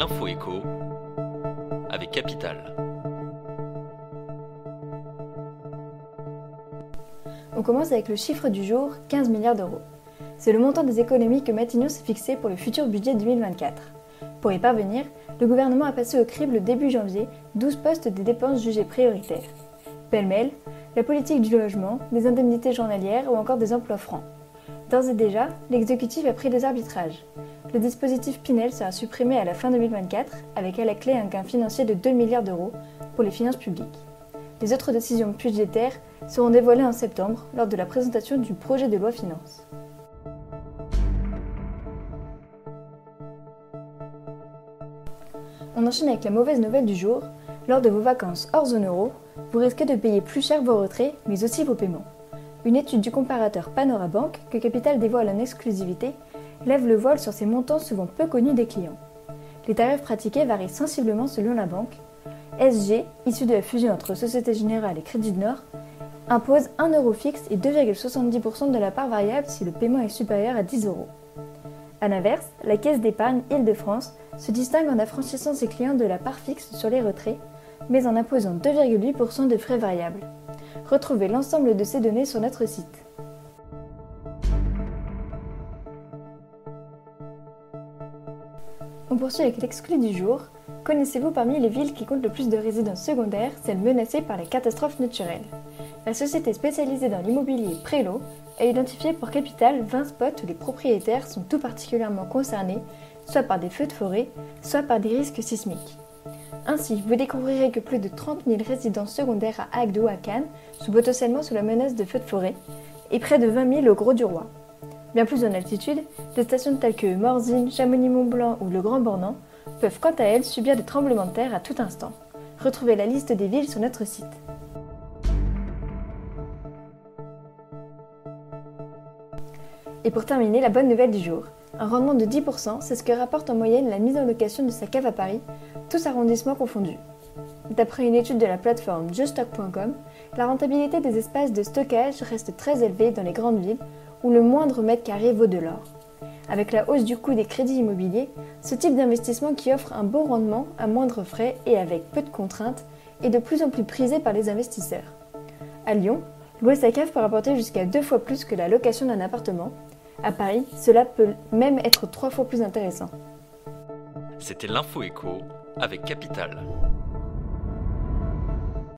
l'info écho avec Capital. On commence avec le chiffre du jour, 15 milliards d'euros. C'est le montant des économies que Matignon s'est fixé pour le futur budget 2024. Pour y parvenir, le gouvernement a passé au crible début janvier 12 postes des dépenses jugées prioritaires. Pêle-mêle, la politique du logement, des indemnités journalières ou encore des emplois francs. D'ores et déjà, l'exécutif a pris des arbitrages. Le dispositif Pinel sera supprimé à la fin 2024, avec à la clé un gain financier de 2 milliards d'euros pour les finances publiques. Les autres décisions budgétaires seront dévoilées en septembre lors de la présentation du projet de loi finances. On enchaîne avec la mauvaise nouvelle du jour. Lors de vos vacances hors zone euro, vous risquez de payer plus cher vos retraits, mais aussi vos paiements. Une étude du comparateur Panorabank, que Capital dévoile en exclusivité, lève le voile sur ces montants souvent peu connus des clients. Les tarifs pratiqués varient sensiblement selon la banque. SG, issu de la fusion entre Société Générale et Crédit du Nord, impose 1 euro fixe et 2,70% de la part variable si le paiement est supérieur à 10 euros. A l'inverse, la Caisse d'épargne Île-de-France se distingue en affranchissant ses clients de la part fixe sur les retraits, mais en imposant 2,8% de frais variables. Retrouvez l'ensemble de ces données sur notre site. On poursuit avec l'exclu du jour. Connaissez-vous parmi les villes qui comptent le plus de résidences secondaires celles menacées par les catastrophes naturelles? La société spécialisée dans l'immobilier Prélo a identifié pour Capital 20 spots où les propriétaires sont tout particulièrement concernés, soit par des feux de forêt, soit par des risques sismiques. Ainsi, vous découvrirez que plus de 30 000 résidences secondaires à Agde ou à Cannes sont potentiellement sous la menace de feux de forêt, et près de 20 000 au Grau-du-Roi. Bien plus en altitude, des stations telles que Morzine, Chamonix-Mont-Blanc ou le Grand Bornand peuvent quant à elles subir des tremblements de terre à tout instant. Retrouvez la liste des villes sur notre site. Et pour terminer, la bonne nouvelle du jour. Un rendement de 10%, c'est ce que rapporte en moyenne la mise en location de sa cave à Paris, tous arrondissements confondus. D'après une étude de la plateforme juststock.com, la rentabilité des espaces de stockage reste très élevée dans les grandes villes où le moindre mètre carré vaut de l'or. Avec la hausse du coût des crédits immobiliers, ce type d'investissement qui offre un bon rendement à moindre frais et avec peu de contraintes est de plus en plus prisé par les investisseurs. À Lyon, louer sa cave peut rapporter jusqu'à 2 fois plus que la location d'un appartement. À Paris, cela peut même être 3 fois plus intéressant. C'était l'info écho avec Capital.